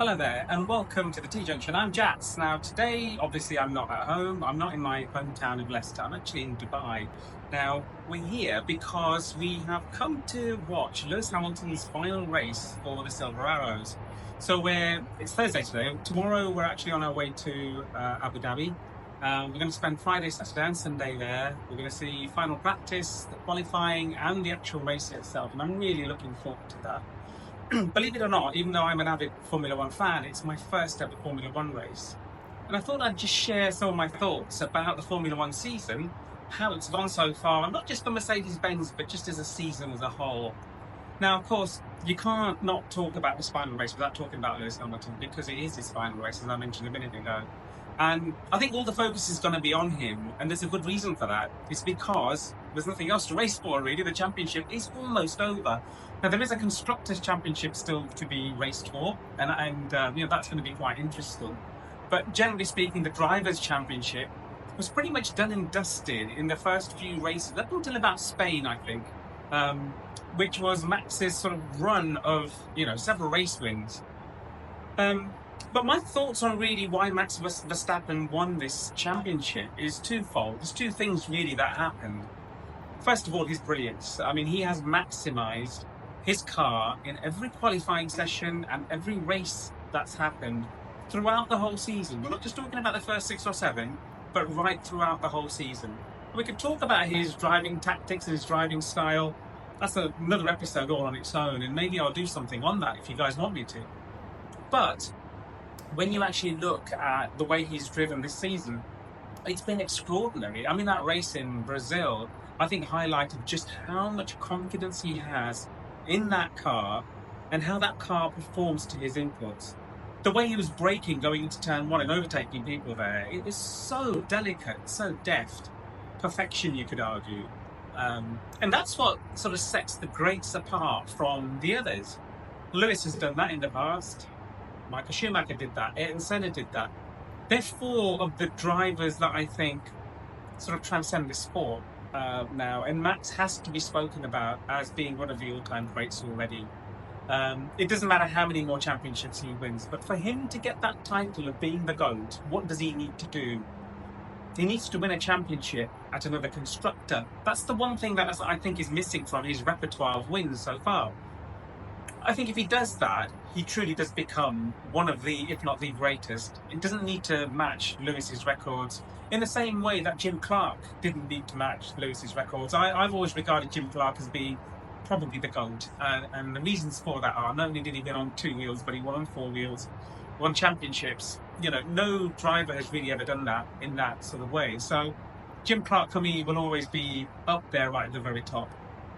Hello there, and welcome to the T-Junction. I'm Jats. Now, today, obviously, I'm not at home. I'm not in my hometown of Leicester. I'm actually in Dubai. Now, we're here because we have come to watch Lewis Hamilton's final race for the Silver Arrows. So it's Thursday today. Tomorrow, we're actually on our way to Abu Dhabi. We're going to spend Friday, Saturday, and Sunday there. We're going to see final practice, the qualifying, and the actual race itself. And I'm really looking forward to that. Believe it or not, even though I'm an avid Formula One fan, it's my first ever Formula One race. And I thought I'd just share some of my thoughts about the Formula One season, how it's gone so far, and not just for Mercedes-Benz, but just as a season as a whole. Now, of course, you can't not talk about this final race without talking about Lewis Hamilton, because it is his final race, as I mentioned a minute ago. And I think all the focus is going to be on him, and there's a good reason for that. It's because there's nothing else to race for, really. The championship is almost over. Now, there is a Constructors' Championship still to be raced for, and that's going to be quite interesting. But generally speaking, the Drivers' Championship was pretty much done and dusted in the first few races, up until about Spain, I think, which was Max's sort of run of, several race wins. But my thoughts on really why Max Verstappen won this championship is twofold. There's two things really that happened. First of all, his brilliance. I mean, he has maximised his car in every qualifying session and every race that's happened throughout the whole season. We're not just talking about the first 6 or 7, but right throughout the whole season. We could talk about his driving tactics and his driving style. That's another episode all on its own, and maybe I'll do something on that if you guys want me to. But when you actually look at the way he's driven this season, it's been extraordinary. I mean, that race in Brazil, I think, highlighted just how much confidence he has in that car and how that car performs to his inputs. The way he was braking going into turn 1 and overtaking people there, it was so delicate, so deft. Perfection, you could argue. And that's what sort of sets the greats apart from the others. Lewis has done that in the past. Michael Schumacher did that. Ayrton Senna did that. They're 4 of the drivers that I think sort of transcend the sport now. And Max has to be spoken about as being one of the all-time greats already. It doesn't matter how many more championships he wins, but for him to get that title of being the GOAT, what does he need to do? He needs to win a championship at another constructor. That's the one thing that I think is missing from his repertoire of wins so far. I think if he does that, he truly does become one of the, if not the greatest. It doesn't need to match Lewis's records in the same way that Jim Clark didn't need to match Lewis's records. I've always regarded Jim Clark as being probably the GOAT. And the reasons for that are, not only did he win on 2 wheels, but he won on 4 wheels, won championships. No driver has really ever done that in that sort of way. So Jim Clark, for me, will always be up there right at the very top,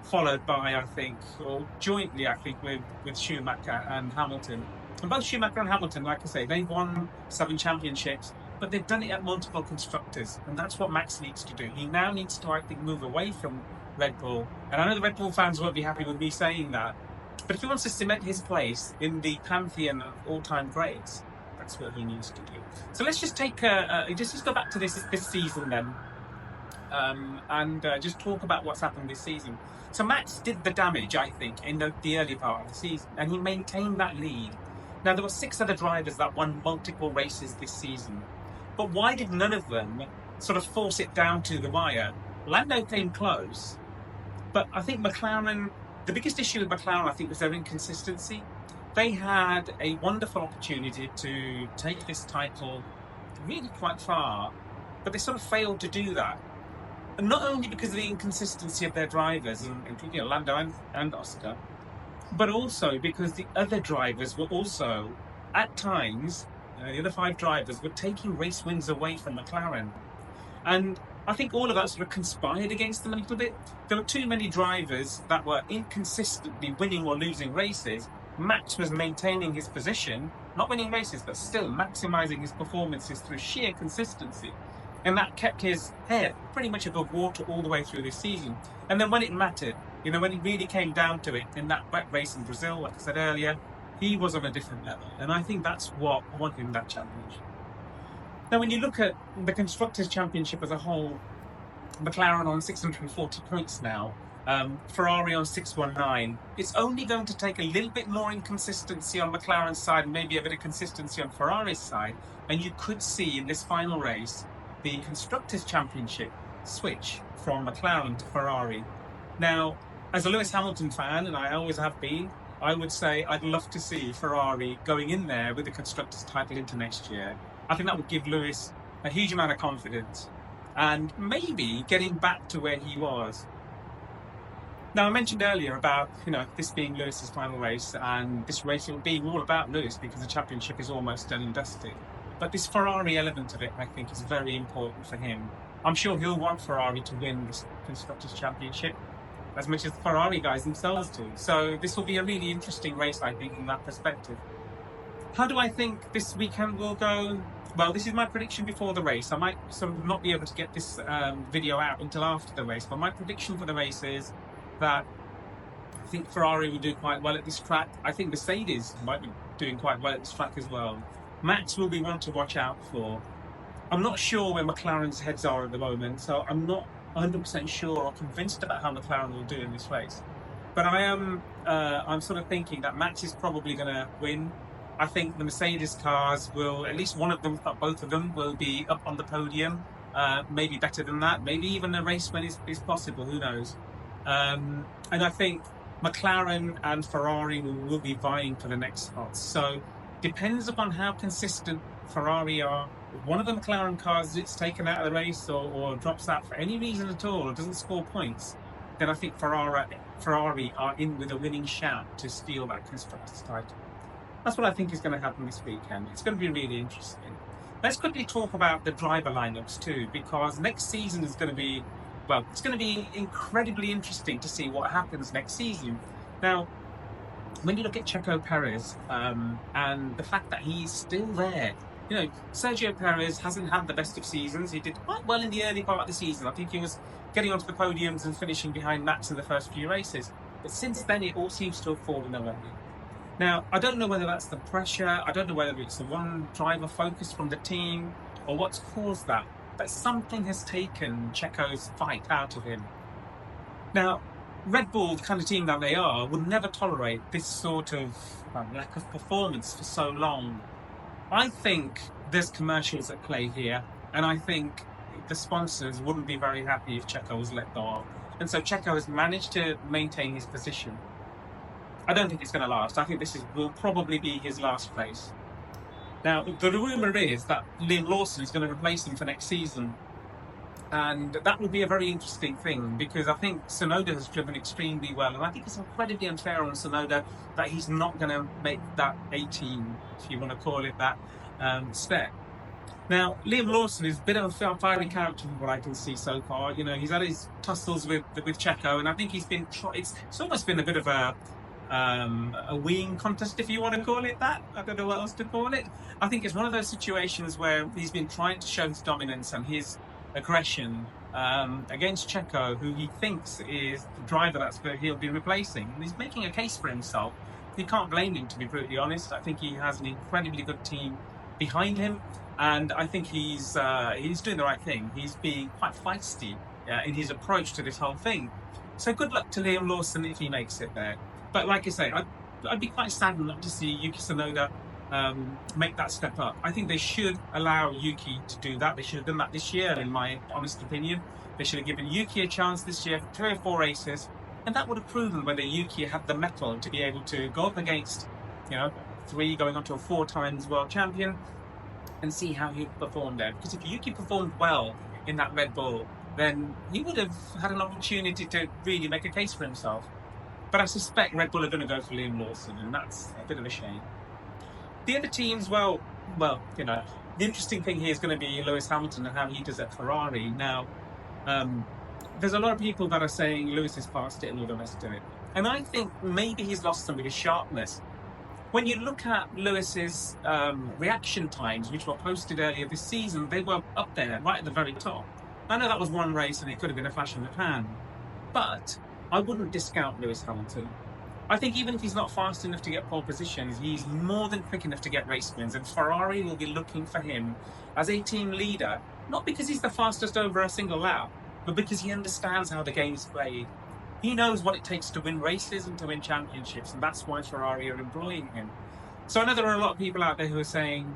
followed by, I think, or jointly, I think, with Schumacher and Hamilton. And both Schumacher and Hamilton, like I say, they've won 7 championships, but they've done it at multiple constructors, and that's what Max needs to do. He now needs to, I think, move away from Red Bull. And I know the Red Bull fans won't be happy with me saying that, but if he wants to cement his place in the pantheon of all-time greats, that's what he needs to do. So let's just take just go back to this season then, and just talk about what's happened this season. So Max did the damage, I think, in the early part of the season, and he maintained that lead. Now, there were 6 other drivers that won multiple races this season, but why did none of them sort of force it down to the wire? Lando came close, but I think McLaren, the biggest issue with McLaren, I think, was their inconsistency. They had a wonderful opportunity to take this title really quite far, but they sort of failed to do that. And not only because of the inconsistency of their drivers, including Lando and Oscar, but also because the other drivers were also, at times, the other 5 drivers were taking race wins away from McLaren. And I think all of that sort of conspired against them a little bit. There were too many drivers that were inconsistently winning or losing races. Max was maintaining his position, not winning races, but still maximising his performances through sheer consistency. And that kept his head pretty much above water all the way through this season. And then when it mattered, when it really came down to it in that wet race in Brazil, like I said earlier, he was on a different level. And I think that's what won him that challenge. Now, when you look at the Constructors' Championship as a whole, McLaren on 640 points now. Ferrari on 619. It's only going to take a little bit more inconsistency on McLaren's side, maybe a bit of consistency on Ferrari's side, and you could see in this final race the Constructors' Championship switch from McLaren to Ferrari. Now, as a Lewis Hamilton fan, and I always have been, I would say I'd love to see Ferrari going in there with the Constructors' title into next year. I think that would give Lewis a huge amount of confidence and maybe getting back to where he was. Now, I mentioned earlier about, this being Lewis's final race and this race will be all about Lewis because the championship is almost done and dusted. But this Ferrari element of it, I think, is very important for him. I'm sure he'll want Ferrari to win this Constructors' Championship as much as the Ferrari guys themselves do. So this will be a really interesting race, I think, from that perspective. How do I think this weekend will go? Well, this is my prediction before the race. I might not be able to get this video out until after the race, but my prediction for the race is that I think Ferrari will do quite well at this track. I think Mercedes might be doing quite well at this track as well. Max will be one to watch out for. I'm not sure where McLaren's heads are at the moment, so I'm not 100% sure or convinced about how McLaren will do in this race. But I'm sort of thinking that Max is probably going to win. I think the Mercedes cars will, at least one of them, if not both of them, will be up on the podium. Maybe better than that. Maybe even a race win is possible. Who knows? And I think McLaren and Ferrari will be vying for the next spots. So depends upon how consistent Ferrari are. If one of the McLaren cars is taken out of the race or drops out for any reason at all or doesn't score points, then I think Ferrari are in with a winning shout to steal that Constructors' title. That's what I think is going to happen this weekend. It's going to be really interesting. Let's quickly talk about the driver lineups too, because next season is going to be, it's going to be incredibly interesting to see what happens next season. Now, when you look at Checo Perez and the fact that he's still there, Sergio Perez hasn't had the best of seasons. He did quite well in the early part of the season. I think he was getting onto the podiums and finishing behind Max in the first few races. But since then, it all seems to have fallen away. Now, I don't know whether that's the pressure. I don't know whether it's the one driver focus from the team or what's caused that. But something has taken Checo's fight out of him. Now, Red Bull, the kind of team that they are, would never tolerate this sort of lack of performance for so long. I think there's commercials at play here, and I think the sponsors wouldn't be very happy if Checo was let go off. And so Checo has managed to maintain his position. I don't think it's going to last. I think will probably be his last race. Now, the rumour is that Lawson is going to replace him for next season. And that would be a very interesting thing because I think Tsunoda has driven extremely well. And I think it's incredibly unfair on Tsunoda that he's not going to make that 18, if you want to call it that, step. Now, Liam Lawson is a bit of a fiery character from what I can see so far. He's had his tussles with Checo, and I think it's almost been a bit of a weeing contest, if you want to call it that. I don't know what else to call it. I think it's one of those situations where he's been trying to show his dominance and his aggression against Checo, who he thinks is the driver he'll be replacing. And he's making a case for himself. You can't blame him, to be brutally honest. I think he has an incredibly good team behind him, and I think he's doing the right thing. He's being quite feisty in his approach to this whole thing. So good luck to Liam Lawson if he makes it there. But like I say, I'd be quite saddened not to see Yuki Tsunoda make that step up. I think they should allow Yuki to do that. They should have done that this year, in my honest opinion. They should have given Yuki a chance this year for 3 or 4 races, and that would have proven whether Yuki had the mettle to be able to go up against, 3 going on to a 4 times world champion and see how he performed there. Because if Yuki performed well in that Red Bull, then he would have had an opportunity to really make a case for himself. But I suspect Red Bull are going to go for Liam Lawson, and that's a bit of a shame. The other teams, the interesting thing here is going to be Lewis Hamilton and how he does at Ferrari. Now, there's a lot of people that are saying Lewis has passed it and all the rest of it. And I think maybe he's lost some of his sharpness. When you look at Lewis's reaction times, which were posted earlier this season, they were up there, right at the very top. I know that was one race and it could have been a flash in the pan. But I wouldn't discount Lewis Hamilton. I think even if he's not fast enough to get pole positions, he's more than quick enough to get race wins, and Ferrari will be looking for him as a team leader, not because he's the fastest over a single lap, but because he understands how the game's played. He knows what it takes to win races and to win championships, and that's why Ferrari are employing him. So I know there are a lot of people out there who are saying,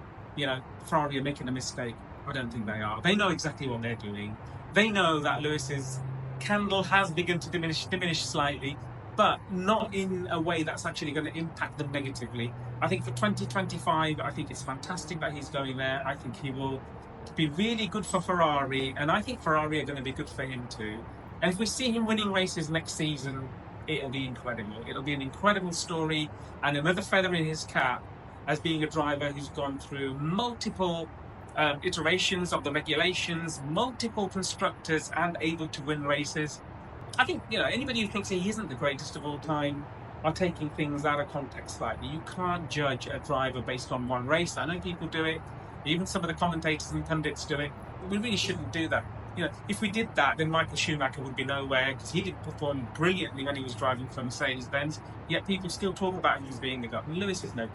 Ferrari are making a mistake. I don't think they are. They know exactly what they're doing. They know that Lewis's candle has begun to diminish slightly, but not in a way that's actually going to impact them negatively. I think for 2025, I think it's fantastic that he's going there. I think he will be really good for Ferrari, and I think Ferrari are going to be good for him too. And if we see him winning races next season, it'll be incredible. It'll be an incredible story and another feather in his cap as being a driver who's gone through multiple iterations of the regulations, multiple constructors, and able to win races. I think, anybody who thinks he isn't the greatest of all time are taking things out of context slightly. You can't judge a driver based on one race. I know people do it. Even some of the commentators and pundits do it. We really shouldn't do that. If we did that, then Michael Schumacher would be nowhere because he didn't perform brilliantly when he was driving for Mercedes-Benz. Yet people still talk about him as being the guy. Lewis is no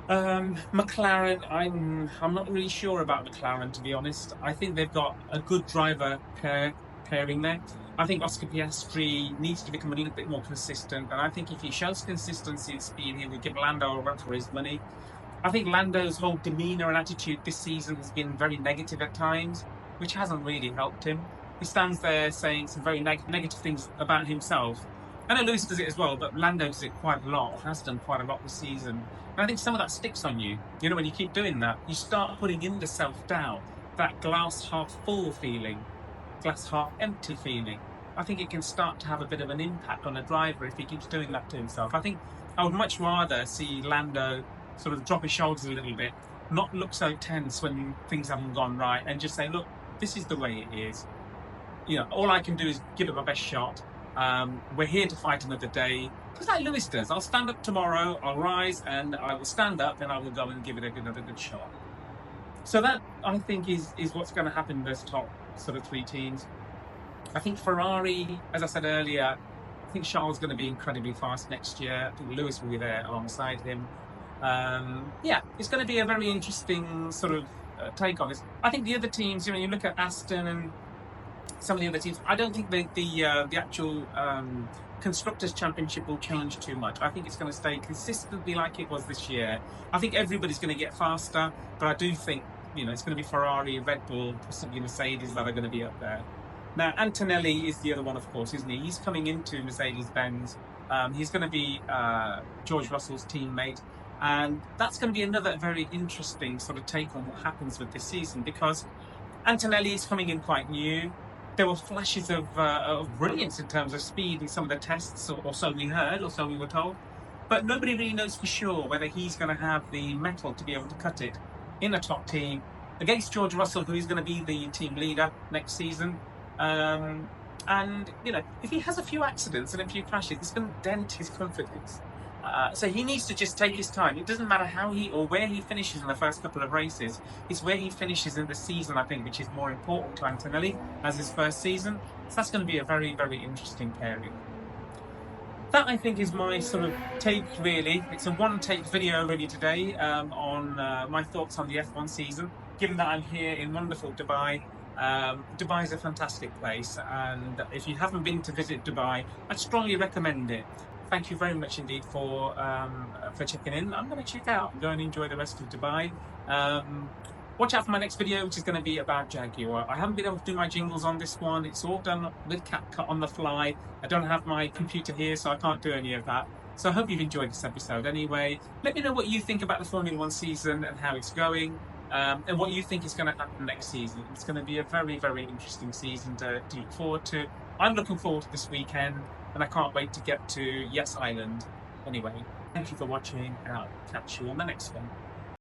different. McLaren, I'm not really sure about McLaren, to be honest. I think they've got a good driver pairing there. I think Oscar Piastri needs to become a little bit more consistent, and I think if he shows consistency and speed, he will give Lando a run for his money. I think Lando's whole demeanour and attitude this season has been very negative at times, which hasn't really helped him. He stands there saying some very negative things about himself. I know Lewis does it as well, but Lando does it quite a lot, has done quite a lot this season. And I think some of that sticks on you. When you keep doing that, you start putting in the self-doubt, that glass half full feeling, glass half empty feeling. I think it can start to have a bit of an impact on a driver if he keeps doing that to himself. I think I would much rather see Lando sort of drop his shoulders a little bit, not look so tense when things haven't gone right, and just say, look, this is the way it is. All I can do is give it my best shot. We're here to fight another day. Just like Lewis does. I'll stand up tomorrow, I'll rise, and I will stand up, and I will go and give it another good shot. So that, I think, is what's going to happen in those top sort of three teams. I think Ferrari, as I said earlier, I think Charles is going to be incredibly fast next year. I think Lewis will be there alongside him. It's going to be a very interesting sort of take on this. I think the other teams, you look at Aston and some of the other teams, I don't think the actual Constructors' Championship will change too much. I think it's going to stay consistently like it was this year. I think everybody's going to get faster, but I do think, it's going to be Ferrari, Red Bull, possibly Mercedes that are going to be up there. Now, Antonelli is the other one, of course, isn't he? He's coming into Mercedes-Benz. He's going to be George Russell's teammate. And that's going to be another very interesting sort of take on what happens with this season, because Antonelli is coming in quite new. There were flashes of brilliance in terms of speed in some of the tests, or so we heard, or so we were told. But nobody really knows for sure whether he's going to have the mettle to be able to cut it in a top team against George Russell, who is going to be the team leader next season. And, if he has a few accidents and a few crashes, it's going to dent his confidence. So he needs to just take his time. It doesn't matter how or where he finishes in the first couple of races. It's where he finishes in the season, I think, which is more important to Antonelli as his first season. So that's going to be a very, very interesting pairing. That, I think, is my sort of take, really. It's a one-take video, really, today on my thoughts on the F1 season. Given that I'm here in wonderful Dubai, Dubai is a fantastic place, and if you haven't been to visit Dubai, I'd strongly recommend it. Thank you very much indeed for checking in. I'm going to check out and go and enjoy the rest of Dubai. Watch out for my next video, which is going to be about Jaguar. I haven't been able to do my jingles on this one. It's all done with CapCut on the fly. I don't have my computer here, so I can't do any of that. So I hope you've enjoyed this episode anyway. Let me know what you think about the Formula 1 season and how it's going. And what you think is going to happen next season. It's going to be a very, very interesting season to look forward to. I'm looking forward to this weekend, and I can't wait to get to Yes Island. Anyway, thank you for watching, and I'll catch you on the next one.